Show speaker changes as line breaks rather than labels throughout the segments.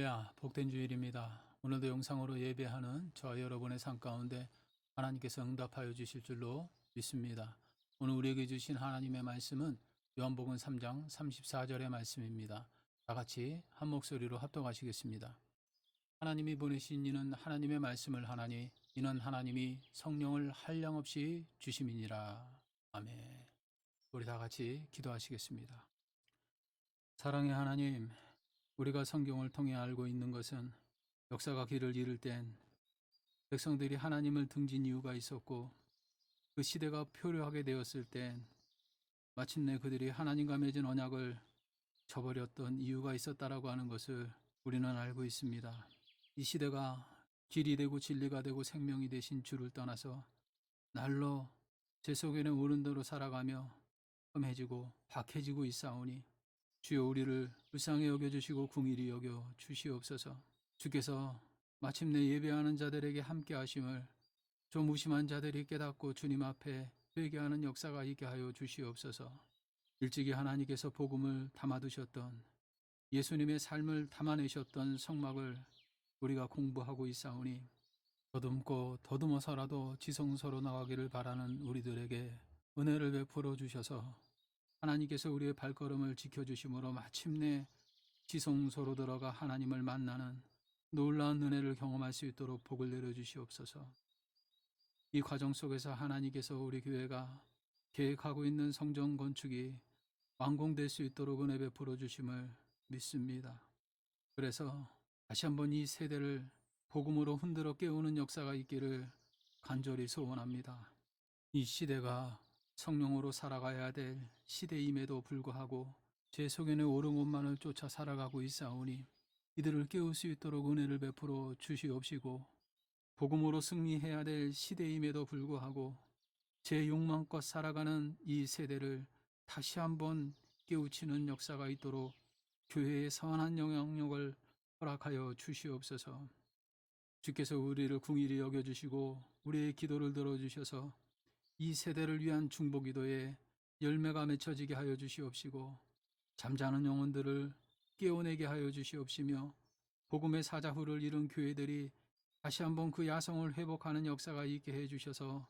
할렐루야, 복된 주일입니다. 오늘도 영상으로 예배하는 저와 여러분의 삶 가운데 하나님께서 응답하여 주실 줄로 믿습니다. 오늘 우리에게 주신 하나님의 말씀은 요한복음 3장 34절의 말씀입니다. 다 같이 한 목소리로 합독하시겠습니다. 하나님이 보내신 이는 하나님의 말씀을 하나니 이는 하나님이 성령을 한량없이 주심이니라. 아멘. 우리 다 같이 기도하시겠습니다. 사랑의 하나님, 우리가 성경을 통해 알고 있는 것은 역사가 길을 잃을 땐 백성들이 하나님을 등진 이유가 있었고, 그 시대가 표류하게 되었을 땐 마침내 그들이 하나님과 맺은 언약을 저버렸던 이유가 있었다라고 하는 것을 우리는 알고 있습니다. 이 시대가 길이 되고 진리가 되고 생명이 되신 주를 떠나서 날로 제 속에는 오른도로 살아가며 험해지고 박해지고 있사오니 주여 우리를 불쌍히 여겨주시고 궁일이 여겨 주시옵소서. 주께서 마침내 예배하는 자들에게 함께 하심을 좀 무심한 자들이 깨닫고 주님 앞에 회개하는 역사가 있게 하여 주시옵소서. 일찍이 하나님께서 복음을 담아두셨던 예수님의 삶을 담아내셨던 성막을 우리가 공부하고 있사오니 더듬고 더듬어서라도 지성소로 나가기를 바라는 우리들에게 은혜를 베풀어 주셔서 하나님께서 우리의 발걸음을 지켜주심으로 마침내 지성소로 들어가 하나님을 만나는 놀라운 은혜를 경험할 수 있도록 복을 내려주시옵소서. 이 과정 속에서 하나님께서 우리 교회가 계획하고 있는 성전 건축이 완공될 수 있도록 은혜 베풀어 주심을 믿습니다. 그래서 다시 한번 이 세대를 복음으로 흔들어 깨우는 역사가 있기를 간절히 소원합니다. 이 시대가 성령으로 살아가야 될 시대임에도 불구하고 제 속에는 옳은 것만을 쫓아 살아가고 있사오니 이들을 깨울 수 있도록 은혜를 베풀어 주시옵시고, 복음으로 승리해야 될 시대임에도 불구하고 제 욕망껏 살아가는 이 세대를 다시 한번 깨우치는 역사가 있도록 교회의 선한 영향력을 허락하여 주시옵소서. 주께서 우리를 궁일이 여겨주시고 우리의 기도를 들어주셔서 이 세대를 위한 중보기도에 열매가 맺혀지게 하여 주시옵시고, 잠자는 영혼들을 깨어내게 하여 주시옵시며, 복음의 사자후를 이룬 교회들이 다시 한번 그 야성을 회복하는 역사가 있게 해 주셔서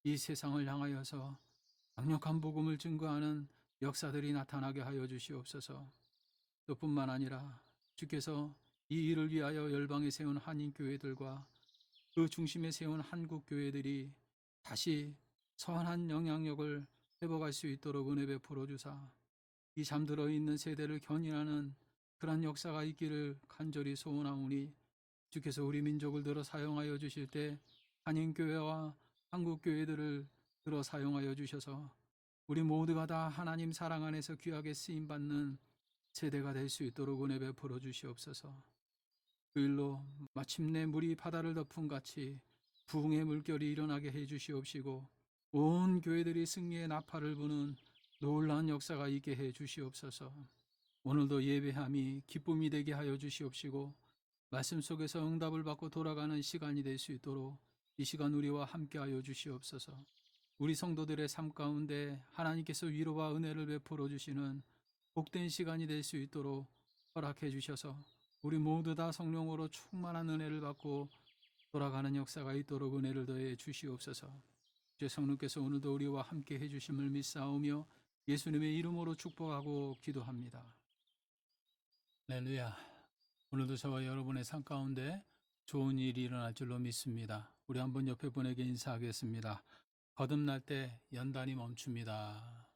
이 세상을 향하여서 강력한 복음을 증거하는 역사들이 나타나게 하여 주시옵소서. 또 뿐만 아니라 주께서 이 일을 위하여 열방에 세운 한인교회들과 그 중심에 세운 한국교회들이 다시 선한 영향력을 회복할 수 있도록 은혜 베풀어 주사 이 잠들어 있는 세대를 견인하는 그러한 역사가 있기를 간절히 소원하오니, 주께서 우리 민족을 들어 사용하여 주실 때 한인교회와 한국교회들을 들어 사용하여 주셔서 우리 모두가 다 하나님 사랑 안에서 귀하게 쓰임받는 세대가 될 수 있도록 은혜 베풀어 주시옵소서. 그 일로 마침내 물이 바다를 덮은 같이 부흥의 물결이 일어나게 해 주시옵시고, 온 교회들이 승리의 나팔을 부는 놀라운 역사가 있게 해 주시옵소서. 오늘도 예배함이 기쁨이 되게 하여 주시옵시고, 말씀 속에서 응답을 받고 돌아가는 시간이 될 수 있도록 이 시간 우리와 함께 하여 주시옵소서. 우리 성도들의 삶 가운데 하나님께서 위로와 은혜를 베풀어 주시는 복된 시간이 될 수 있도록 허락해 주셔서 우리 모두 다 성령으로 충만한 은혜를 받고 돌아가는 역사가 있도록 은혜를 더해 주시옵소서. 주 성령께서 오늘도 우리와 함께 해주심을 믿사오며 예수님의 이름으로 축복하고 기도합니다. 할렐루야. 오늘도 저와 여러분의 삶 가운데 좋은 일이 일어날 줄로 믿습니다. 우리 한번 옆에 분에게 인사하겠습니다. 거듭날 때 연단이 멈춥니다.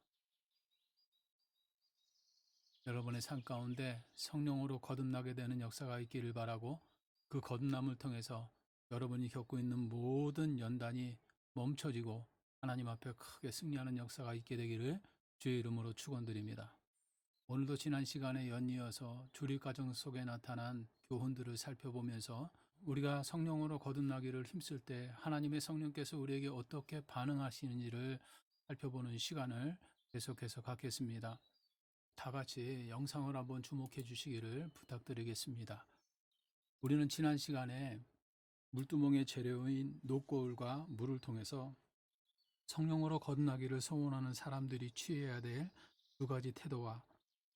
여러분의 삶 가운데 성령으로 거듭나게 되는 역사가 있기를 바라고, 그 거듭남을 통해서 여러분이 겪고 있는 모든 연단이 멈춰지고 하나님 앞에 크게 승리하는 역사가 있게 되기를 주의 이름으로 축원드립니다. 오늘도 지난 시간에 연이어서 주일 과정 속에 나타난 교훈들을 살펴보면서 우리가 성령으로 거듭나기를 힘쓸 때 하나님의 성령께서 우리에게 어떻게 반응하시는지를 살펴보는 시간을 계속해서 갖겠습니다. 다 같이 영상을 한번 주목해 주시기를 부탁드리겠습니다. 우리는 지난 시간에 물두멍의 재료인 녹거울과 물을 통해서 성령으로 거듭나기를 소원하는 사람들이 취해야 될 두 가지 태도와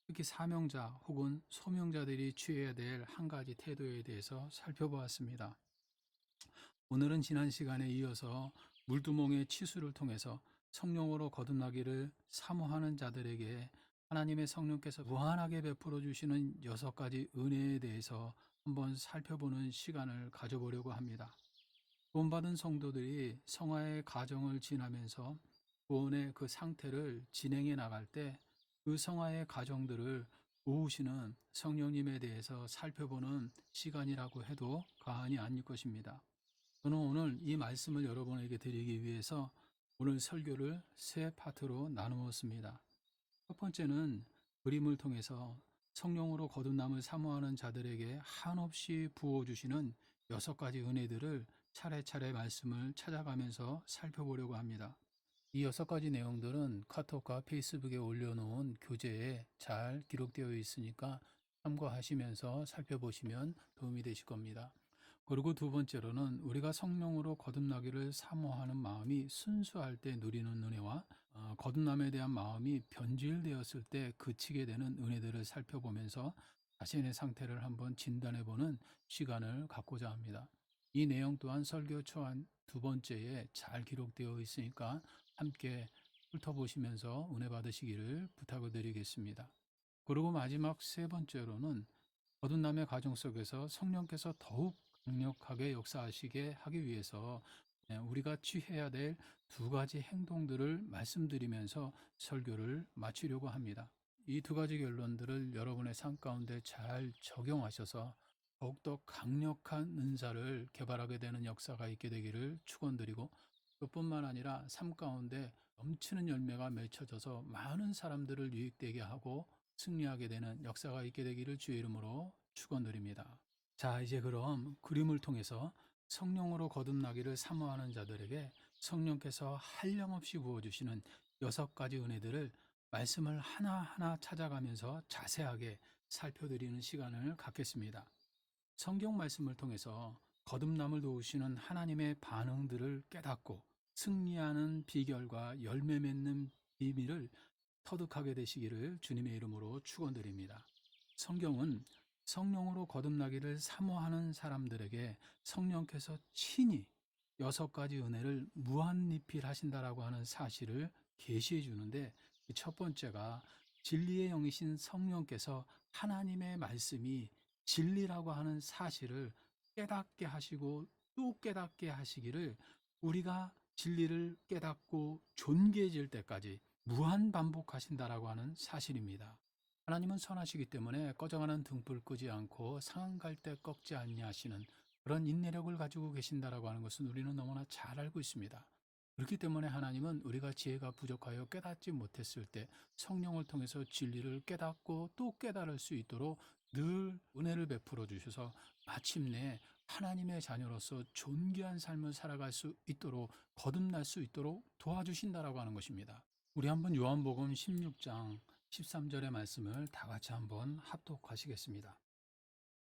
특히 사명자 혹은 소명자들이 취해야 될 한 가지 태도에 대해서 살펴보았습니다. 오늘은 지난 시간에 이어서 물두멍의 치수를 통해서 성령으로 거듭나기를 사모하는 자들에게 하나님의 성령께서 무한하게 베풀어 주시는 6가지 은혜에 대해서 한번 살펴보는 시간을 가져보려고 합니다. 구원받은 성도들이 성화의 과정을 지나면서 구원의 그 상태를 진행해 나갈 때 그 성화의 과정들을 도우시는 성령님에 대해서 살펴보는 시간이라고 해도 과언이 아닐 것입니다. 저는 오늘 이 말씀을 여러분에게 드리기 위해서 오늘 설교를 세 파트로 나누었습니다. 첫 번째는 그림을 통해서 성령으로 거듭남을 사모하는 자들에게 한없이 부어주시는 6가지 은혜들을 차례차례 말씀을 찾아가면서 살펴보려고 합니다. 이 6가지 내용들은 카톡과 페이스북에 올려놓은 교재에 잘 기록되어 있으니까 참고하시면서 살펴보시면 도움이 되실 겁니다. 그리고 두 번째로는 우리가 성령으로 거듭나기를 사모하는 마음이 순수할 때 누리는 은혜와 거듭남에 대한 마음이 변질되었을 때 그치게 되는 은혜들을 살펴보면서 자신의 상태를 한번 진단해보는 시간을 갖고자 합니다. 이 내용 또한 설교 초안 두 번째에 잘 기록되어 있으니까 함께 훑어보시면서 은혜 받으시기를 부탁을 드리겠습니다. 그리고 마지막 세 번째로는 거듭남의 과정 속에서 성령께서 더욱 강력하게 역사하시게 하기 위해서 우리가 취해야 될 2가지 행동들을 말씀드리면서 설교를 마치려고 합니다. 이 2가지 결론들을 여러분의 삶 가운데 잘 적용하셔서 더욱더 강력한 은사를 개발하게 되는 역사가 있게 되기를 축원드리고, 그뿐만 아니라 삶 가운데 넘치는 열매가 맺혀져서 많은 사람들을 유익되게 하고 승리하게 되는 역사가 있게 되기를 주의 이름으로 축원드립니다. 자, 이제 그럼 그림을 통해서 성령으로 거듭나기를 사모하는 자들에게 성령께서 한량없이 부어주시는 6가지 은혜들을 말씀을 하나하나 찾아가면서 자세하게 살펴드리는 시간을 갖겠습니다. 성경 말씀을 통해서 거듭남을 도우시는 하나님의 반응들을 깨닫고 승리하는 비결과 열매 맺는 비밀을 터득하게 되시기를 주님의 이름으로 축원드립니다. 성경은 성령으로 거듭나기를 사모하는 사람들에게 성령께서 친히 6가지 은혜를 무한리필하신다라고 하는 사실을 계시해 주는데, 첫 번째가 진리의 영이신 성령께서 하나님의 말씀이 진리라고 하는 사실을 깨닫게 하시고 또 깨닫게 하시기를, 우리가 진리를 깨닫고 존귀해질 때까지 무한 반복하신다라고 하는 사실입니다. 하나님은 선하시기 때문에 꺼져가는 등불 끄지 않고 상한 갈 때 꺾지 아니하시는 그런 인내력을 가지고 계신다라고 하는 것은 우리는 너무나 잘 알고 있습니다. 그렇기 때문에 하나님은 우리가 지혜가 부족하여 깨닫지 못했을 때 성령을 통해서 진리를 깨닫고 또 깨달을 수 있도록 늘 은혜를 베풀어 주셔서 마침내 하나님의 자녀로서 존귀한 삶을 살아갈 수 있도록, 거듭날 수 있도록 도와주신다라고 하는 것입니다. 우리 한번 요한복음 16장 13절의 말씀을 다 같이 한번 합독하시겠습니다.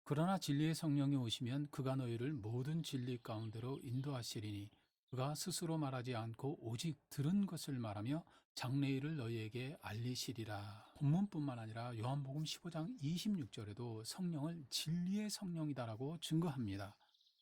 그러나 진리의 성령이 오시면 그가 너희를 모든 진리 가운데로 인도하시리니 그가 스스로 말하지 않고 오직 들은 것을 말하며 장래일을 너희에게 알리시리라. 본문뿐만 아니라 요한복음 15장 26절에도 성령을 진리의 성령이다라고 증거합니다.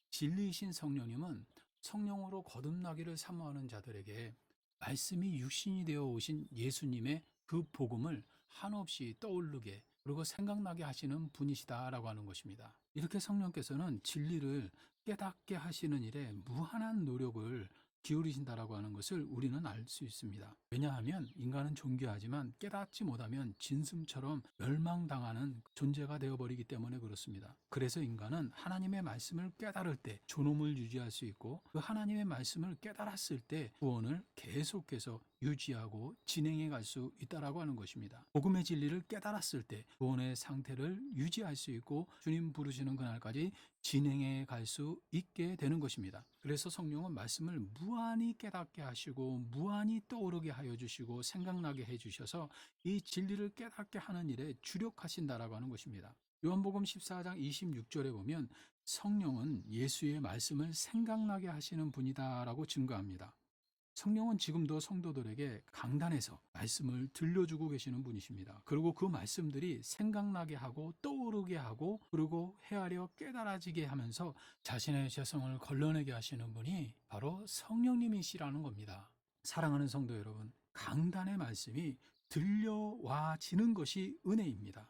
진리이신 성령님은 성령으로 거듭나기를 사모하는 자들에게 말씀이 육신이 되어 오신 예수님의 그 복음을 한없이 떠오르게 그리고 생각나게 하시는 분이시다라고 하는 것입니다. 이렇게 성령께서는 진리를 깨닫게 하시는 일에 무한한 노력을 기울이신다라고 하는 것을 우리는 알 수 있습니다. 왜냐하면 인간은 존귀하지만 깨닫지 못하면 진슴처럼 멸망당하는 존재가 되어버리기 때문에 그렇습니다. 그래서 인간은 하나님의 말씀을 깨달을 때 존엄을 유지할 수 있고, 그 하나님의 말씀을 깨달았을 때 구원을 계속해서 유지하고 진행해 갈 수 있다라고 하는 것입니다. 복음의 진리를 깨달았을 때 구원의 상태를 유지할 수 있고 주님 부르시는 그날까지 진행해 갈 수 있게 되는 것입니다. 그래서 성령은 말씀을 무한히 깨닫게 하시고 무한히 떠오르게 하여 주시고 생각나게 해 주셔서 이 진리를 깨닫게 하는 일에 주력하신다라고 하는 것입니다. 요한복음 14장 26절에 보면 성령은 예수의 말씀을 생각나게 하시는 분이다라고 증거합니다. 성령은 지금도 성도들에게 강단에서 말씀을 들려주고 계시는 분이십니다. 그리고 그 말씀들이 생각나게 하고 떠오르게 하고 그리고 헤아려 깨달아지게 하면서 자신의 죄성을 걸러내게 하시는 분이 바로 성령님이시라는 겁니다. 사랑하는 성도 여러분, 강단의 말씀이 들려와지는 것이 은혜입니다.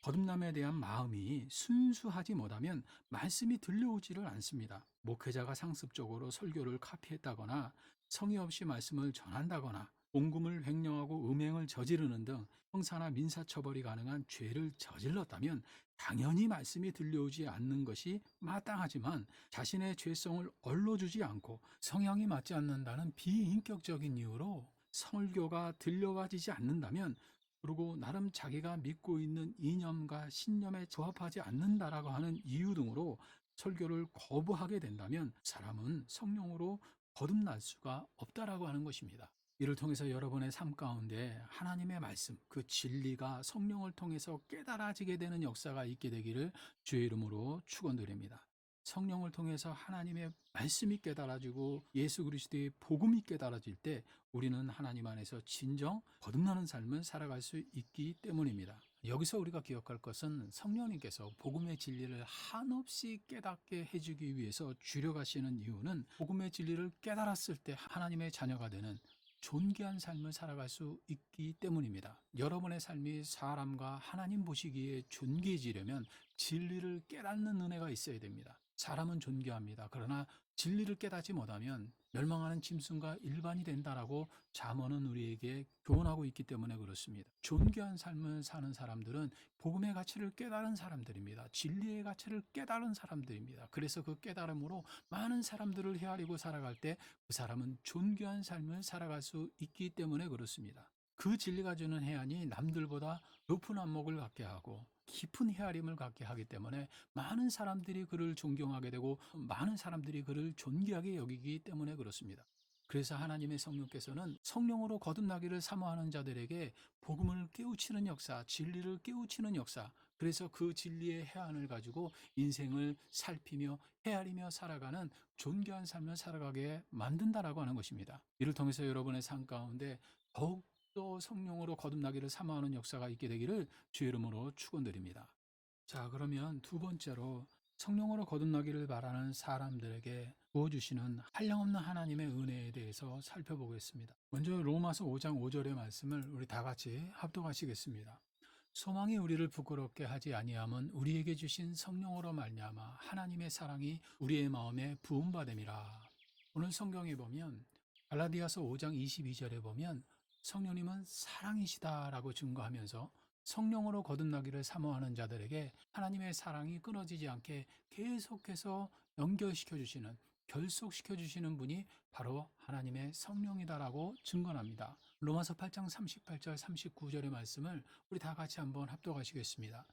거듭남에 대한 마음이 순수하지 못하면 말씀이 들려오지를 않습니다. 목회자가 상습적으로 설교를 카피했다거나 성의 없이 말씀을 전한다거나 옹금을 횡령하고 음행을 저지르는 등 형사나 민사처벌이 가능한 죄를 저질렀다면 당연히 말씀이 들려오지 않는 것이 마땅하지만 자신의 죄성을 얼러주지 않고 성향이 맞지 않는다는 비인격적인 이유로 설교가 들려와지지 않는다면 그리고 나름 자기가 믿고 있는 이념과 신념에 부합하지 않는다라고 하는 이유 등으로 설교를 거부하게 된다면 사람은 성령으로 거듭날 수가 없다라고 하는 것입니다. 이를 통해서 여러분의 삶 가운데 하나님의 말씀, 그 진리가 성령을 통해서 깨달아지게 되는 역사가 있게 되기를 주의 이름으로 축원드립니다. 성령을 통해서 하나님의 말씀이 깨달아지고 예수 그리스도의 복음이 깨달아질 때 우리는 하나님 안에서 진정 거듭나는 삶을 살아갈 수 있기 때문입니다. 여기서 우리가 기억할 것은 성령님께서 복음의 진리를 한없이 깨닫게 해주기 위해서 주력하시는 이유는 복음의 진리를 깨달았을 때 하나님의 자녀가 되는 존귀한 삶을 살아갈 수 있기 때문입니다. 여러분의 삶이 사람과 하나님 보시기에 존귀해지려면 진리를 깨닫는 은혜가 있어야 됩니다. 사람은 존귀합니다. 그러나 진리를 깨닫지 못하면 멸망하는 짐승과 일반이 된다라고 잠언은 우리에게 교훈하고 있기 때문에 그렇습니다. 존귀한 삶을 사는 사람들은 복음의 가치를 깨달은 사람들입니다. 진리의 가치를 깨달은 사람들입니다. 그래서 그 깨달음으로 많은 사람들을 헤아리고 살아갈 때 그 사람은 존귀한 삶을 살아갈 수 있기 때문에 그렇습니다. 그 진리가 주는 해안이 남들보다 높은 안목을 갖게 하고 깊은 헤아림을 갖게 하기 때문에 많은 사람들이 그를 존경하게 되고 많은 사람들이 그를 존귀하게 여기기 때문에 그렇습니다. 그래서 하나님의 성령께서는 성령으로 거듭나기를 사모하는 자들에게 복음을 깨우치는 역사, 진리를 깨우치는 역사, 그래서 그 진리의 해안을 가지고 인생을 살피며 헤아리며 살아가는 존귀한 삶을 살아가게 만든다라고 하는 것입니다. 이를 통해서 여러분의 삶 가운데 더욱 또 성령으로 거듭나기를 사모하는 역사가 있게 되기를 주의 이름으로 축원드립니다. 자, 그러면 두 번째로 성령으로 거듭나기를 바라는 사람들에게 부어주시는 한량없는 하나님의 은혜에 대해서 살펴보겠습니다. 먼저 로마서 5장 5절의 말씀을 우리 다 같이 합독하시겠습니다. 소망이 우리를 부끄럽게 하지 아니함은 우리에게 주신 성령으로 말미암아 하나님의 사랑이 우리의 마음에 부음받음이라. 오늘 성경에 보면 갈라디아서 5장 22절에 보면 성령님은 사랑이시다라고 증거하면서 성령으로 거듭나기를 사모하는 자들에게 하나님의 사랑이 끊어지지 않게 계속해서 연결시켜 주시는, 결속시켜 주시는 분이 바로 하나님의 성령이다라고 증거합니다. 로마서 8장 38절 39절의 말씀을 우리 다 같이 한번 합독하시겠습니다.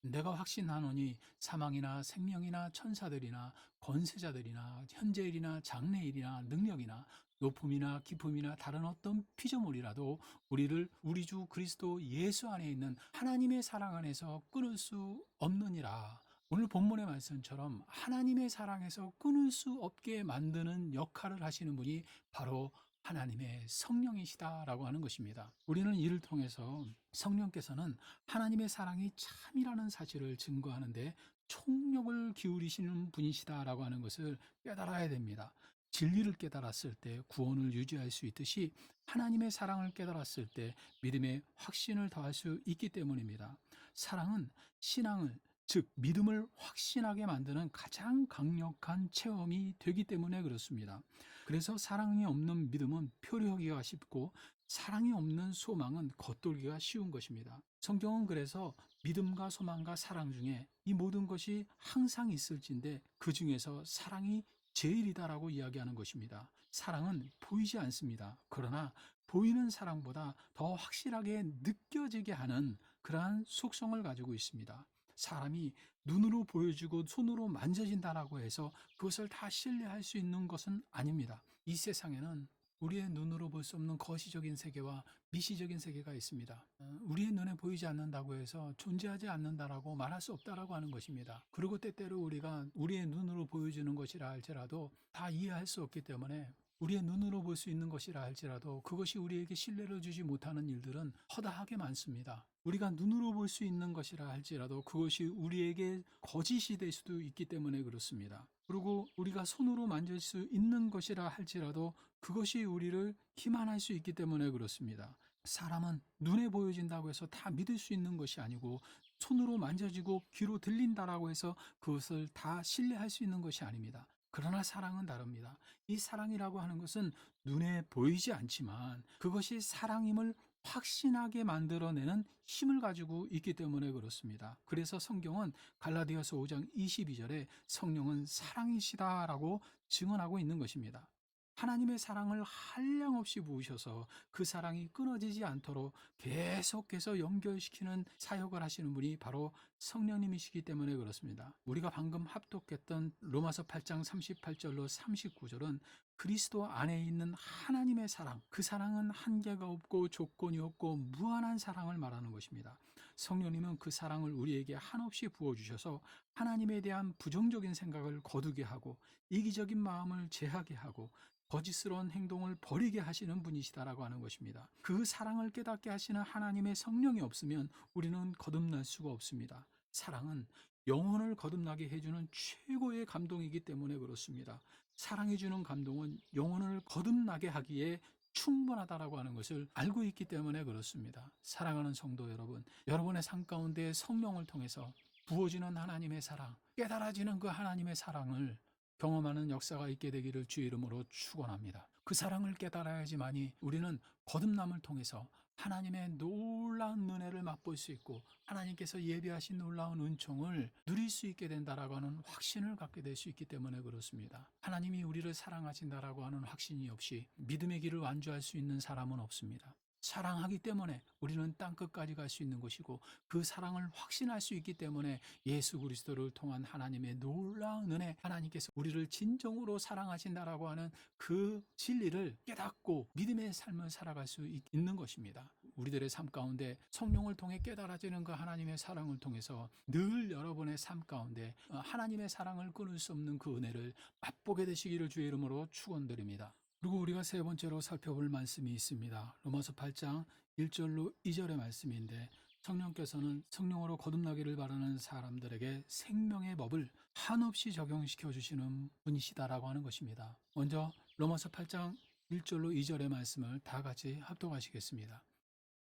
내가 확신하노니 사망이나 생명이나 천사들이나 권세자들이나 현재일이나 장래일이나 능력이나 높음이나 깊음이나 다른 어떤 피조물이라도 우리를 우리 주 그리스도 예수 안에 있는 하나님의 사랑 안에서 끊을 수 없느니라. 오늘 본문의 말씀처럼 하나님의 사랑에서 끊을 수 없게 만드는 역할을 하시는 분이 바로 하나님의 성령이시다라고 하는 것입니다. 우리는 이를 통해서 성령께서는 하나님의 사랑이 참이라는 사실을 증거하는데 총력을 기울이시는 분이시다라고 하는 것을 깨달아야 됩니다. 진리를 깨달았을 때 구원을 유지할 수 있듯이 하나님의 사랑을 깨달았을 때 믿음의 확신을 더할 수 있기 때문입니다. 사랑은 신앙을 즉 믿음을 확신하게 만드는 가장 강력한 체험이 되기 때문에 그렇습니다. 그래서 사랑이 없는 믿음은 표류하기가 쉽고 사랑이 없는 소망은 겉돌기가 쉬운 것입니다. 성경은 그래서 믿음과 소망과 사랑 중에 이 모든 것이 항상 있을진데 그 중에서 사랑이 제일이다라고 이야기하는 것입니다. 사랑은 보이지 않습니다. 그러나 보이는 사랑보다 더 확실하게 느껴지게 하는 그러한 속성을 가지고 있습니다. 사람이 눈으로 보여주고 손으로 만져진다라고 해서 그것을 다 신뢰할 수 있는 것은 아닙니다. 이 세상에는 우리의 눈으로 볼 수 없는 거시적인 세계와 미시적인 세계가 있습니다. 우리의 눈에 보이지 않는다고 해서 존재하지 않는다라고 말할 수 없다라고 하는 것입니다. 그리고 때때로 우리가 우리의 눈으로 보여주는 것이라 할지라도 다 이해할 수 없기 때문에 우리의 눈으로 볼 수 있는 것이라 할지라도 그것이 우리에게 신뢰를 주지 못하는 일들은 허다하게 많습니다. 우리가 눈으로 볼 수 있는 것이라 할지라도 그것이 우리에게 거짓이 될 수도 있기 때문에 그렇습니다. 그리고 우리가 손으로 만질 수 있는 것이라 할지라도 그것이 우리를 기만할 수 있기 때문에 그렇습니다. 사람은 눈에 보여진다고 해서 다 믿을 수 있는 것이 아니고 손으로 만져지고 귀로 들린다라고 해서 그것을 다 신뢰할 수 있는 것이 아닙니다. 그러나 사랑은 다릅니다. 이 사랑이라고 하는 것은 눈에 보이지 않지만 그것이 사랑임을 확신하게 만들어내는 힘을 가지고 있기 때문에 그렇습니다. 그래서 성경은 갈라디아서 5장 22절에 성령은 사랑이시다라고 증언하고 있는 것입니다. 하나님의 사랑을 한량없이 부으셔서 그 사랑이 끊어지지 않도록 계속해서 연결시키는 사역을 하시는 분이 바로 성령님이시기 때문에 그렇습니다. 우리가 방금 합독했던 로마서 8장 38절로 39절은 그리스도 안에 있는 하나님의 사랑, 그 사랑은 한계가 없고 조건이 없고 무한한 사랑을 말하는 것입니다. 성령님은 그 사랑을 우리에게 한없이 부어주셔서 하나님에 대한 부정적인 생각을 거두게 하고 이기적인 마음을 제하게 하고 거짓스러운 행동을 버리게 하시는 분이시다라고 하는 것입니다. 그 사랑을 깨닫게 하시는 하나님의 성령이 없으면 우리는 거듭날 수가 없습니다. 사랑은 영혼을 거듭나게 해주는 최고의 감동이기 때문에 그렇습니다. 사랑해 주는 감동은 영혼을 거듭나게 하기에 충분하다라고 하는 것을 알고 있기 때문에 그렇습니다. 사랑하는 성도 여러분, 여러분의 삶 가운데 성령을 통해서 부어지는 하나님의 사랑, 깨달아지는 그 하나님의 사랑을 경험하는 역사가 있게 되기를 주 이름으로 축원합니다. 그 사랑을 깨달아야지만이 우리는 거듭남을 통해서 하나님의 놀라운 은혜를 맛볼 수 있고 하나님께서 예비하신 놀라운 은총을 누릴 수 있게 된다라고 하는 확신을 갖게 될 수 있기 때문에 그렇습니다. 하나님이 우리를 사랑하신다라고 하는 확신이 없이 믿음의 길을 완주할 수 있는 사람은 없습니다. 사랑하기 때문에 우리는 땅끝까지 갈 수 있는 것이고 그 사랑을 확신할 수 있기 때문에 예수 그리스도를 통한 하나님의 놀라운 은혜, 하나님께서 우리를 진정으로 사랑하신다라고 하는 그 진리를 깨닫고 믿음의 삶을 살아갈 수 있는 것입니다. 우리들의 삶 가운데 성령을 통해 깨달아지는 그 하나님의 사랑을 통해서 늘 여러분의 삶 가운데 하나님의 사랑을 끊을 수 없는 그 은혜를 맛보게 되시기를 주의 이름으로 축원드립니다. 그리고 우리가 세 번째로 살펴볼 말씀이 있습니다. 로마서 8장 1절로 2절의 말씀인데 성령께서는 성령으로 거듭나기를 바라는 사람들에게 생명의 법을 한없이 적용시켜 주시는 분이시다라고 하는 것입니다. 먼저 로마서 8장 1절로 2절의 말씀을 다 같이 합독하시겠습니다.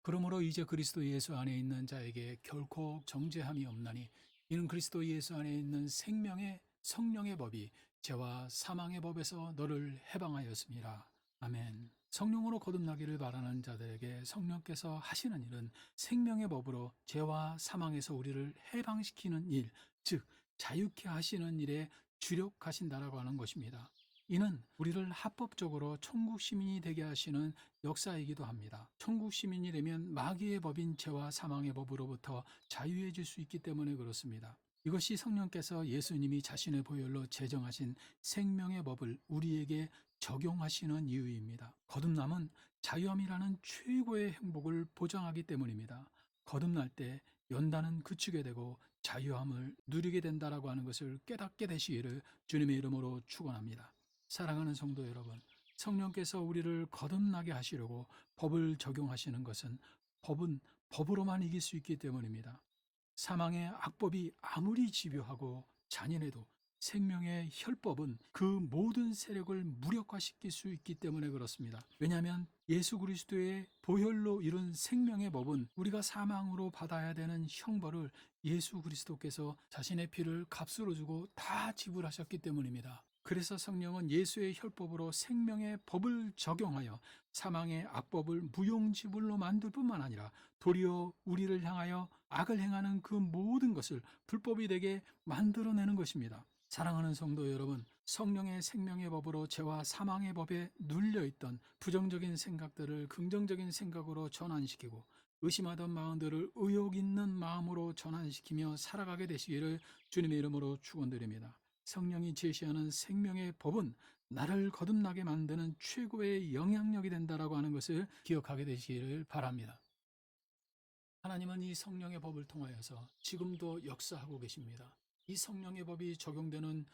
그러므로 이제 그리스도 예수 안에 있는 자에게 결코 정죄함이 없나니 이는 그리스도 예수 안에 있는 생명의 성령의 법이 죄와 사망의 법에서 너를 해방하였습니다. 아멘. 성령으로 거듭나기를 바라는 자들에게 성령께서 하시는 일은 생명의 법으로 죄와 사망에서 우리를 해방시키는 일, 즉 자유케 하시는 일에 주력하신다라고 하는 것입니다. 이는 우리를 합법적으로 천국 시민이 되게 하시는 역사이기도 합니다. 천국 시민이 되면 마귀의 법인 죄와 사망의 법으로부터 자유해질 수 있기 때문에 그렇습니다. 이것이 성령께서 예수님이 자신의 보혈로 제정하신 생명의 법을 우리에게 적용하시는 이유입니다. 거듭남은 자유함이라는 최고의 행복을 보장하기 때문입니다. 거듭날 때 연단은 그치게 되고 자유함을 누리게 된다라고 하는 것을 깨닫게 되시기를 주님의 이름으로 축원합니다. 사랑하는 성도 여러분, 성령께서 우리를 거듭나게 하시려고 법을 적용하시는 것은 법은 법으로만 이길 수 있기 때문입니다. 사망의 악법이 아무리 집요하고 잔인해도 생명의 혈법은 그 모든 세력을 무력화시킬 수 있기 때문에 그렇습니다. 왜냐하면 예수 그리스도의 보혈로 이룬 생명의 법은 우리가 사망으로 받아야 되는 형벌을 예수 그리스도께서 자신의 피를 값으로 주고 다 지불하셨기 때문입니다. 그래서 성령은 예수의 혈법으로 생명의 법을 적용하여 사망의 악법을 무용지물로 만들 뿐만 아니라 도리어 우리를 향하여 악을 행하는 그 모든 것을 불법이 되게 만들어내는 것입니다. 사랑하는 성도 여러분, 성령의 생명의 법으로 죄와 사망의 법에 눌려있던 부정적인 생각들을 긍정적인 생각으로 전환시키고 의심하던 마음들을 의욕 있는 마음으로 전환시키며 살아가게 되시기를 주님의 이름으로 축원드립니다. 성령이 제시하는 생명의 법은 나를 거듭나게 만드는 최고의 영향력이 된다라고 하는 것을 기억하게 되시기를 바랍니다. 하나님은 이 성령의 법을 통하여서 지금도 역사하고 계십니다. 이 성령의 법이 적용되는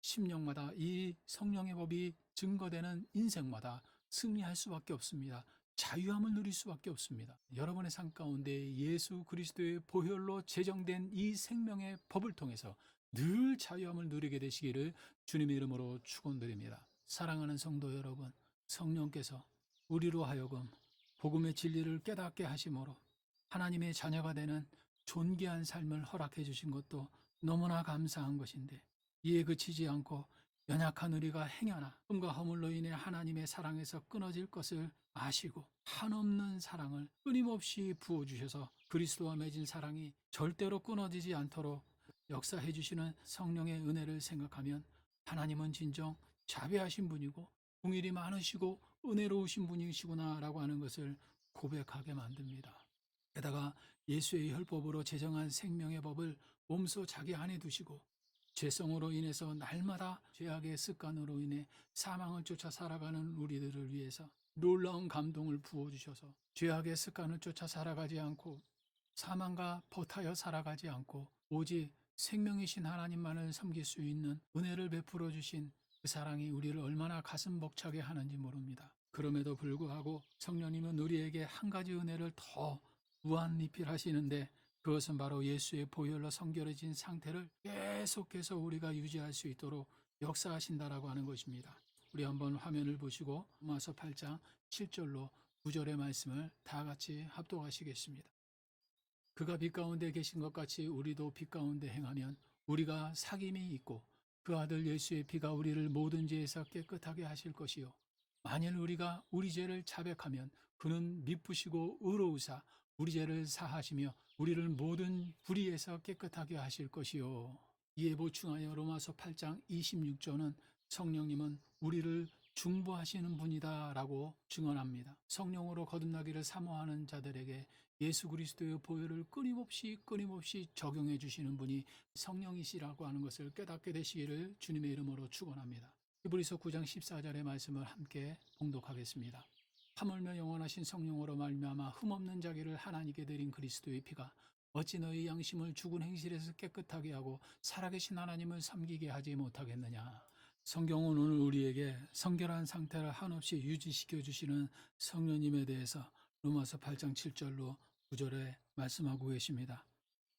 심령마다 이 성령의 법이 증거되는 인생마다 승리할 수밖에 없습니다. 자유함을 누릴 수밖에 없습니다. 여러분의 삶 가운데 예수 그리스도의 보혈로 제정된 이 생명의 법을 통해서 늘 자유함을 누리게 되시기를 주님의 이름으로 축원드립니다. 사랑하는 성도 여러분, 성령께서 우리로 하여금 복음의 진리를 깨닫게 하심으로 하나님의 자녀가 되는 존귀한 삶을 허락해 주신 것도 너무나 감사한 것인데, 이에 그치지 않고 연약한 우리가 행여나 흠과 허물로 인해 하나님의 사랑에서 끊어질 것을 아시고 한없는 사랑을 끊임없이 부어주셔서 그리스도와 맺은 사랑이 절대로 끊어지지 않도록 역사해 주시는 성령의 은혜를 생각하면 하나님은 진정 자비하신 분이고 긍휼이 많으시고 은혜로우신 분이시구나라고 하는 것을 고백하게 만듭니다. 게다가 예수의 혈법으로 제정한 생명의 법을 몸소 자기 안에 두시고 죄성으로 인해서 날마다 죄악의 습관으로 인해 사망을 쫓아 살아가는 우리들을 위해서 놀라운 감동을 부어주셔서 죄악의 습관을 쫓아 살아가지 않고 사망과 버타여 살아가지 않고 오직 생명이신 하나님만을 섬길 수 있는 은혜를 베풀어 주신 그 사랑이 우리를 얼마나 가슴 벅차게 하는지 모릅니다. 그럼에도 불구하고 성령님은 우리에게 한 가지 은혜를 더 무한리필하시는데, 그것은 바로 예수의 보혈로 성결해진 상태를 계속해서 우리가 유지할 수 있도록 역사하신다라고 하는 것입니다. 우리 한번 화면을 보시고 로마서 8장 7절로 9절의 말씀을 다 같이 합독하시겠습니다. 그가 빛 가운데 계신 것 같이 우리도 빛 가운데 행하면 우리가 사귐이 있고 그 아들 예수의 피가 우리를 모든 죄에서 깨끗하게 하실 것이요, 만일 우리가 우리 죄를 자백하면 그는 미쁘시고 의로우사 우리 죄를 사하시며 우리를 모든 불의에서 깨끗하게 하실 것이요. 이에 보충하여 로마서 8장 26절은 성령님은 우리를 중보하시는 분이다 라고 증언합니다. 성령으로 거듭나기를 사모하는 자들에게 예수 그리스도의 보혈을 끊임없이 적용해 주시는 분이 성령이시라고 하는 것을 깨닫게 되시기를 주님의 이름으로 축원합니다. 히브리서 9장 14절의 말씀을 함께 봉독하겠습니다. 하물며 영원하신 성령으로 말미암아 흠없는 자기를 하나님께 드린 그리스도의 피가 어찌 너희 양심을 죽은 행실에서 깨끗하게 하고 살아계신 하나님을 섬기게 하지 못하겠느냐. 성경은 오늘 우리에게 성결한 상태를 한없이 유지시켜 주시는 성령님에 대해서 로마서 8장 7절로 9절에 말씀하고 계십니다.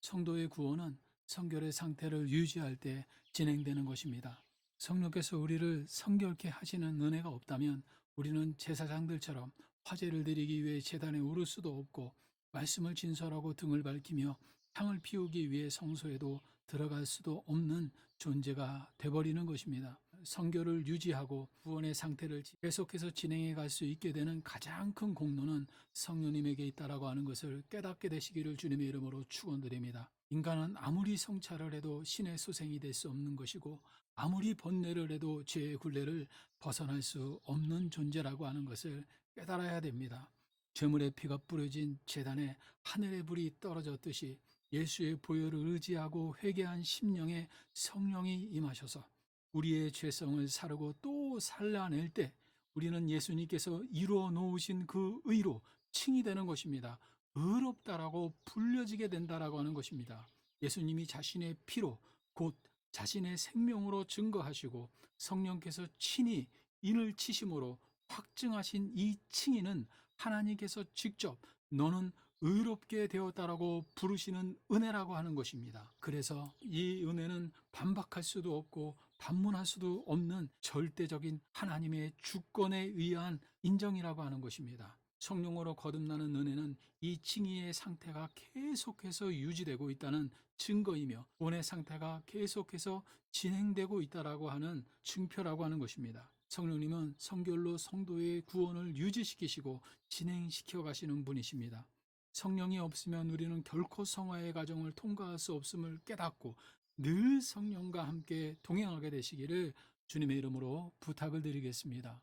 성도의 구원은 성결의 상태를 유지할 때 진행되는 것입니다. 성령께서 우리를 성결케 하시는 은혜가 없다면 우리는 제사장들처럼 화제를 드리기 위해 제단에 오를 수도 없고 말씀을 진설하고 등을 밝히며 향을 피우기 위해 성소에도 들어갈 수도 없는 존재가 되어버리는 것입니다. 성결을 유지하고 구원의 상태를 계속해서 진행해 갈 수 있게 되는 가장 큰 공로는 성령님에게 있다라고 하는 것을 깨닫게 되시기를 주님의 이름으로 축원드립니다. 인간은 아무리 성찰을 해도 신의 소생이 될 수 없는 것이고 아무리 번뇌를 해도 죄의 굴레를 벗어날 수 없는 존재라고 하는 것을 깨달아야 됩니다. 제물의 피가 뿌려진 제단에 하늘의 불이 떨어졌듯이 예수의 보혈을 의지하고 회개한 심령에 성령이 임하셔서 우리의 죄성을 사르고 또 살라낼 때 우리는 예수님께서 이루어 놓으신 그 의로 칭이 되는 것입니다. 의롭다라고 불려지게 된다라고 하는 것입니다. 예수님이 자신의 피로 곧 자신의 생명으로 증거하시고 성령께서 친히 인을 치심으로 확증하신 이 칭의는 하나님께서 직접 너는 의롭게 되었다라고 부르시는 은혜라고 하는 것입니다. 그래서 이 은혜는 반박할 수도 없고 반문할 수도 없는 절대적인 하나님의 주권에 의한 인정이라고 하는 것입니다. 성령으로 거듭나는 은혜는 이 칭의의 상태가 계속해서 유지되고 있다는 증거이며 구원의 상태가 계속해서 진행되고 있다라고 하는 증표라고 하는 것입니다. 성령님은 성결로 성도의 구원을 유지시키시고 진행시켜 가시는 분이십니다. 성령이 없으면 우리는 결코 성화의 과정을 통과할 수 없음을 깨닫고 늘 성령과 함께 동행하게 되시기를 주님의 이름으로 부탁을 드리겠습니다.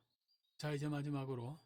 자, 이제 마지막으로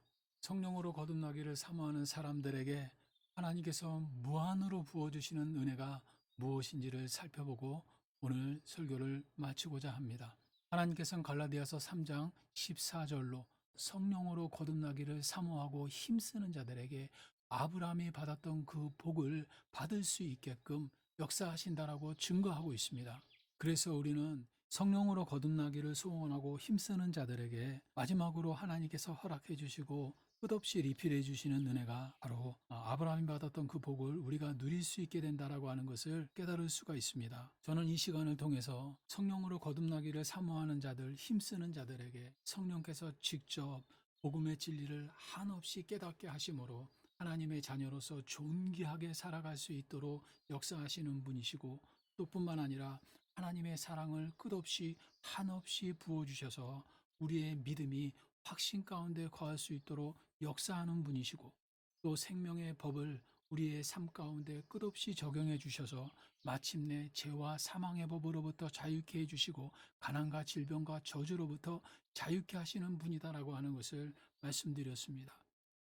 성령으로 거듭나기를 사모하는 사람들에게 하나님께서 무한으로 부어주시는 은혜가 무엇인지를 살펴보고 오늘 설교를 마치고자 합니다. 하나님께서는 갈라디아서 3장 14절로 성령으로 거듭나기를 사모하고 힘쓰는 자들에게 아브라함이 받았던 그 복을 받을 수 있게끔 역사하신다라고 증거하고 있습니다. 그래서 우리는 성령으로 거듭나기를 소원하고 힘쓰는 자들에게 마지막으로 하나님께서 허락해 주시고 끝없이 리필해 주시는 은혜가 바로 아브라함이 받았던 그 복을 우리가 누릴 수 있게 된다라고 하는 것을 깨달을 수가 있습니다. 저는 이 시간을 통해서 성령으로 거듭나기를 사모하는 자들, 힘쓰는 자들에게 성령께서 직접 복음의 진리를 한없이 깨닫게 하심으로 하나님의 자녀로서 존귀하게 살아갈 수 있도록 역사하시는 분이시고, 또 뿐만 아니라 하나님의 사랑을 끝없이 한없이 부어주셔서 우리의 믿음이 확신 가운데 거할 수 있도록 역사하는 분이시고, 또 생명의 법을 우리의 삶 가운데 끝없이 적용해 주셔서 마침내 죄와 사망의 법으로부터 자유케 해주시고 가난과 질병과 저주로부터 자유케 하시는 분이다라고 하는 것을 말씀드렸습니다.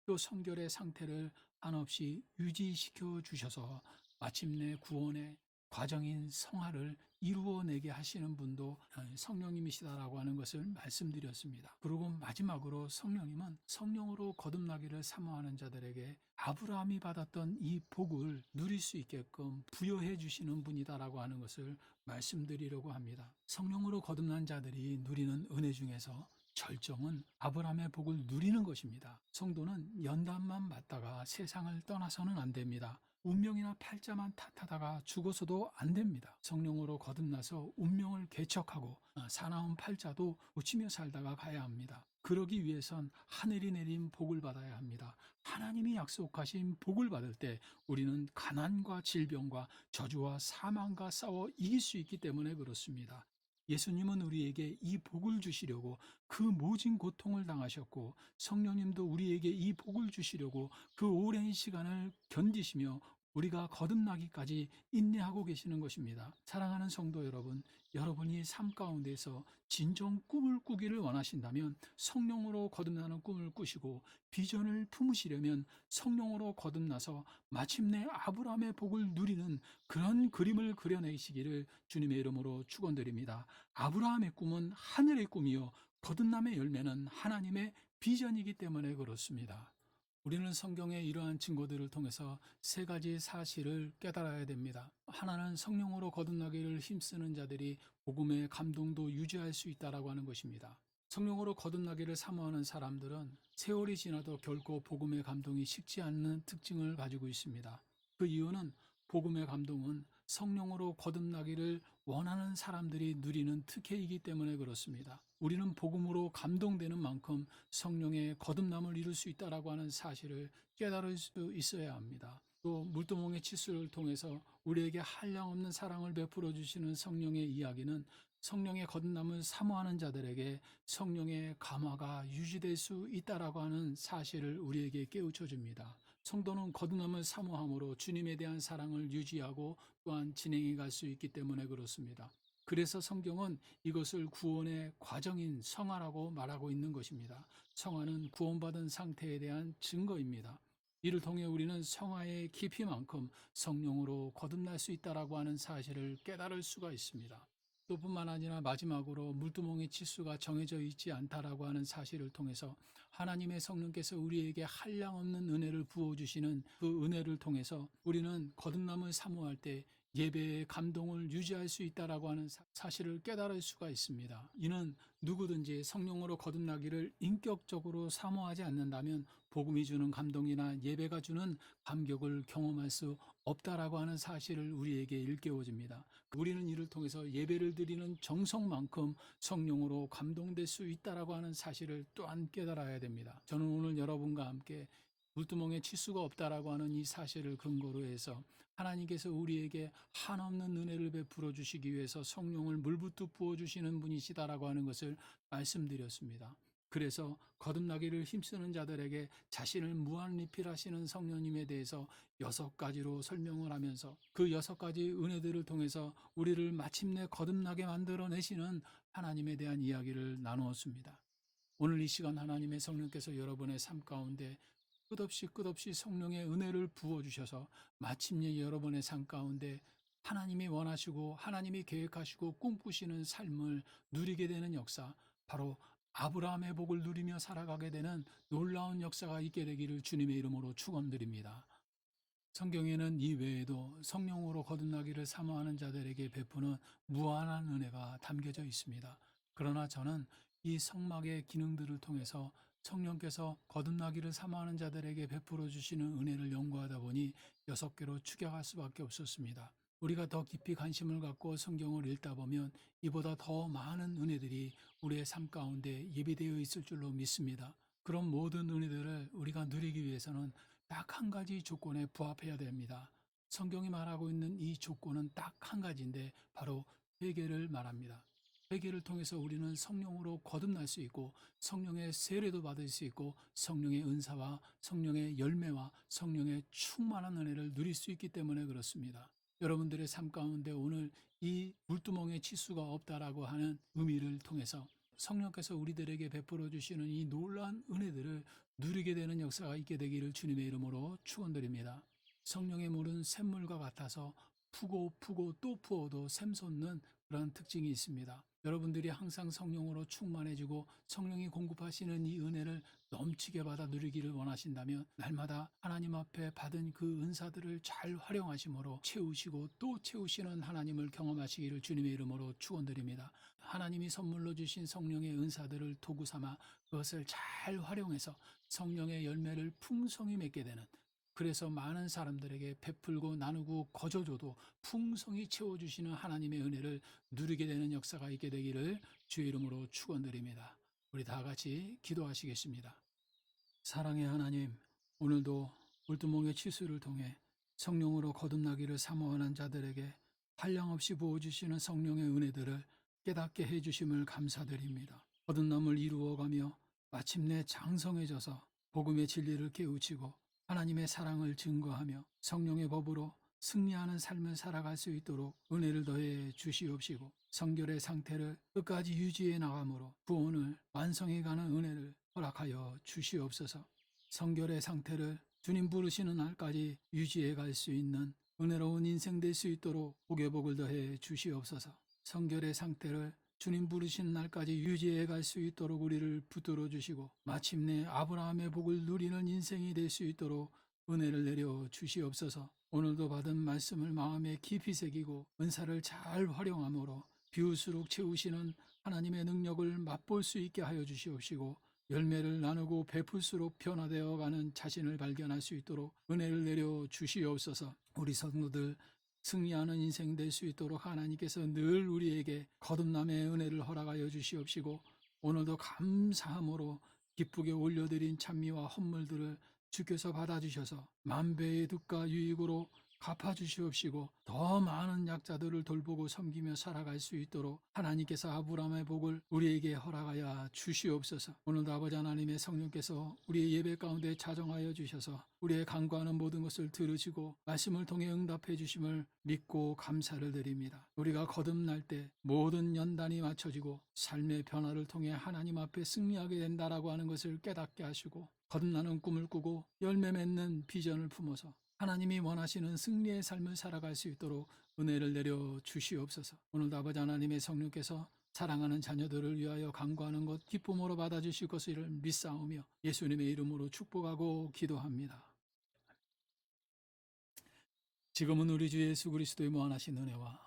또 성결의 상태를 한없이 유지시켜 주셔서 마침내 구원의 과정인 성화를 이루어내게 하시는 분도 성령님이시다라고 하는 것을 말씀드렸습니다. 그리고 마지막으로 성령님은 성령으로 거듭나기를 사모하는 자들에게 아브라함이 받았던 이 복을 누릴 수 있게끔 부여해 주시는 분이다라고 하는 것을 말씀드리려고 합니다. 성령으로 거듭난 자들이 누리는 은혜 중에서 절정은 아브라함의 복을 누리는 것입니다. 성도는 연단만 받다가 세상을 떠나서는 안 됩니다. 운명이나 팔자만 탓하다가 죽어서도 안 됩니다. 성령으로 거듭나서 운명을 개척하고 사나운 팔자도 고치며 살다가 가야 합니다. 그러기 위해선 하늘이 내린 복을 받아야 합니다. 하나님이 약속하신 복을 받을 때 우리는 가난과 질병과 저주와 사망과 싸워 이길 수 있기 때문에 그렇습니다. 예수님은 우리에게 이 복을 주시려고 그 모진 고통을 당하셨고, 성령님도 우리에게 이 복을 주시려고 그 오랜 시간을 견디시며 우리가 거듭나기까지 인내하고 계시는 것입니다. 사랑하는 성도 여러분, 여러분이 삶 가운데서 진정 꿈을 꾸기를 원하신다면 성령으로 거듭나는 꿈을 꾸시고, 비전을 품으시려면 성령으로 거듭나서 마침내 아브라함의 복을 누리는 그런 그림을 그려내시기를 주님의 이름으로 축원드립니다. 아브라함의 꿈은 하늘의 꿈이요 거듭남의 열매는 하나님의 비전이기 때문에 그렇습니다. 우리는 성경의 이러한 증거들을 통해서 세 가지 사실을 깨달아야 됩니다. 하나는 성령으로 거듭나기를 힘쓰는 자들이 복음의 감동도 유지할 수 있다라고 하는 것입니다. 성령으로 거듭나기를 사모하는 사람들은 세월이 지나도 결코 복음의 감동이 식지 않는 특징을 가지고 있습니다. 그 이유는 복음의 감동은 성령으로 거듭나기를 원하는 사람들이 누리는 특혜이기 때문에 그렇습니다. 우리는 복음으로 감동되는 만큼 성령의 거듭남을 이룰 수 있다라고 하는 사실을 깨달을 수 있어야 합니다. 또 물두멍의 치수를 통해서 우리에게 한량없는 사랑을 베풀어 주시는 성령의 이야기는 성령의 거듭남을 사모하는 자들에게 성령의 감화가 유지될 수 있다라고 하는 사실을 우리에게 깨우쳐 줍니다. 성도는 거듭남을 사모함으로 주님에 대한 사랑을 유지하고 또한 진행해 갈 수 있기 때문에 그렇습니다. 그래서 성경은 이것을 구원의 과정인 성화라고 말하고 있는 것입니다. 성화는 구원받은 상태에 대한 증거입니다. 이를 통해 우리는 성화의 깊이만큼 성령으로 거듭날 수 있다라고 하는 사실을 깨달을 수가 있습니다. 또 뿐만 아니라 마지막으로 물두멍의 치수가 정해져 있지 않다라고 하는 사실을 통해서 하나님의 성령께서 우리에게 한량없는 은혜를 부어주시는 그 은혜를 통해서 우리는 거듭남을 사모할 때 예배의 감동을 유지할 수 있다라고 하는 사실을 깨달을 수가 있습니다. 이는 누구든지 성령으로 거듭나기를 인격적으로 사모하지 않는다면 복음이 주는 감동이나 예배가 주는 감격을 경험할 수 없다라고 하는 사실을 우리에게 일깨워줍니다. 우리는 이를 통해서 예배를 드리는 정성만큼 성령으로 감동될 수 있다라고 하는 사실을 또한 깨달아야 됩니다. 저는 오늘 여러분과 함께 물두멍에 치수가 없다라고 하는 이 사실을 근거로 해서 하나님께서 우리에게 한없는 은혜를 베풀어 주시기 위해서 성령을 물붓듯 부어 주시는 분이시다라고 하는 것을 말씀드렸습니다. 그래서 거듭나기를 힘쓰는 자들에게 자신을 무한 리필하시는 성령님에 대해서 6가지로 설명을 하면서 그 6가지 은혜들을 통해서 우리를 마침내 거듭나게 만들어내시는 하나님에 대한 이야기를 나누었습니다. 오늘 이 시간 하나님의 성령께서 여러분의 삶 가운데 끝없이 성령의 은혜를 부어주셔서 마침내 여러분의 삶 가운데 하나님이 원하시고 하나님이 계획하시고 꿈꾸시는 삶을 누리게 되는 역사, 바로 아브라함의 복을 누리며 살아가게 되는 놀라운 역사가 있게 되기를 주님의 이름으로 축원드립니다. 성경에는 이 외에도 성령으로 거듭나기를 사모하는 자들에게 베푸는 무한한 은혜가 담겨져 있습니다. 그러나 저는 이 성막의 기능들을 통해서 성령께서 거듭나기를 사모하는 자들에게 베풀어 주시는 은혜를 연구하다 보니 6개로 축약할 수밖에 없었습니다. 우리가 더 깊이 관심을 갖고 성경을 읽다 보면 이보다 더 많은 은혜들이 우리의 삶 가운데 예비되어 있을 줄로 믿습니다. 그런 모든 은혜들을 우리가 누리기 위해서는 딱 한 가지 조건에 부합해야 됩니다. 성경이 말하고 있는 이 조건은 딱 한 가지인데 바로 회개를 말합니다. 회개를 통해서 우리는 성령으로 거듭날 수 있고 성령의 세례도 받을 수 있고 성령의 은사와 성령의 열매와 성령의 충만한 은혜를 누릴 수 있기 때문에 그렇습니다. 여러분들의 삶 가운데 오늘 이 물두멍에 치수가 없다라고 하는 의미를 통해서 성령께서 우리들에게 베풀어 주시는 이 놀라운 은혜들을 누리게 되는 역사가 있게 되기를 주님의 이름으로 축원드립니다. 성령의 물은 샘물과 같아서 푸고 푸고 또 부어도 샘솟는 그런 특징이 있습니다. 여러분들이 항상 성령으로 충만해지고 성령이 공급하시는 이 은혜를 넘치게 받아 누리기를 원하신다면 날마다 하나님 앞에 받은 그 은사들을 잘 활용하심으로 채우시고 또 채우시는 하나님을 경험하시기를 주님의 이름으로 축원드립니다. 하나님이 선물로 주신 성령의 은사들을 도구 삼아 그것을 잘 활용해서 성령의 열매를 풍성히 맺게 되는, 그래서 많은 사람들에게 베풀고 나누고 거저줘도 풍성히 채워주시는 하나님의 은혜를 누리게 되는 역사가 있게 되기를 주의 이름으로 축원드립니다. 우리 다 같이 기도하시겠습니다. 사랑의 하나님, 오늘도 물두멍의 치수를 통해 성령으로 거듭나기를 사모하는 자들에게 한량없이 부어주시는 성령의 은혜들을 깨닫게 해주심을 감사드립니다. 거듭남을 이루어가며 마침내 장성해져서 복음의 진리를 깨우치고 하나님의 사랑을 증거하며 성령의 법으로 승리하는 삶을 살아갈 수 있도록 은혜를 더해 주시옵시고 성결의 상태를 끝까지 유지해 나감으로 구원을 완성해가는 은혜를 허락하여 주시옵소서. 성결의 상태를 주님 부르시는 날까지 유지해 갈 수 있는 은혜로운 인생 될 수 있도록 복의 복을 더해 주시옵소서. 성결의 상태를 주님 부르시는 날까지 유지해 갈 수 있도록 우리를 붙들어 주시고 마침내 아브라함의 복을 누리는 인생이 될 수 있도록 은혜를 내려 주시옵소서. 오늘도 받은 말씀을 마음에 깊이 새기고 은사를 잘 활용함으로 비울수록 채우시는 하나님의 능력을 맛볼 수 있게 하여 주시옵시고 열매를 나누고 베풀수록 변화되어가는 자신을 발견할 수 있도록 은혜를 내려 주시옵소서. 우리 성도들 승리하는 인생 될 수 있도록 하나님께서 늘 우리에게 거듭남의 은혜를 허락하여 주시옵시고 오늘도 감사함으로 기쁘게 올려드린 찬미와 헌물들을 주께서 받아주셔서 만배의 득과 유익으로 갚아주시옵시고 더 많은 약자들을 돌보고 섬기며 살아갈 수 있도록 하나님께서 아브라함의 복을 우리에게 허락하여 주시옵소서. 오늘도 아버지 하나님의 성령께서 우리의 예배 가운데 자정하여 주셔서 우리의 간구하는 모든 것을 들으시고 말씀을 통해 응답해 주심을 믿고 감사를 드립니다. 우리가 거듭날 때 모든 연단이 맞춰지고 삶의 변화를 통해 하나님 앞에 승리하게 된다라고 하는 것을 깨닫게 하시고 거듭나는 꿈을 꾸고 열매 맺는 비전을 품어서 하나님이 원하시는 승리의 삶을 살아갈 수 있도록 은혜를 내려 주시옵소서. 오늘도 아버지 하나님의 성령께서 사랑하는 자녀들을 위하여 간구하는 것 기쁨으로 받아주실 것을 믿사오며 예수님의 이름으로 축복하고 기도합니다. 지금은 우리 주 예수 그리스도의 무한하신 은혜와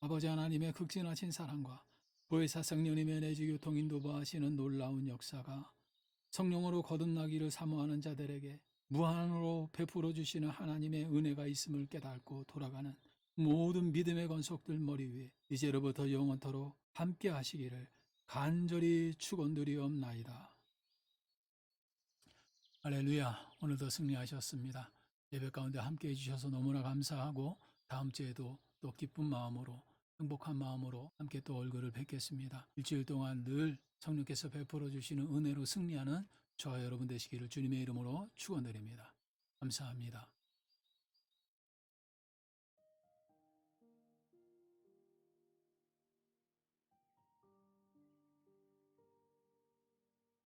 아버지 하나님의 극진하신 사랑과 보혜사 성령님의 내주 교통 인도하시는 놀라운 역사가 성령으로 거듭나기를 사모하는 자들에게 무한으로 베풀어 주시는 하나님의 은혜가 있음을 깨닫고 돌아가는 모든 믿음의 권속들 머리 위에 이제로부터 영원토록 함께 하시기를 간절히 축원드리옵나이다. 할렐루야. 오늘도 승리하셨습니다. 예배 가운데 함께 해주셔서 너무나 감사하고 다음 주에도 또 기쁜 마음으로 행복한 마음으로 함께 또 얼굴을 뵙겠습니다. 일주일 동안 늘 성령께서 베풀어 주시는 은혜로 승리하는 저와 여러분 되시기를 주님의 이름으로 축원드립니다. 감사합니다.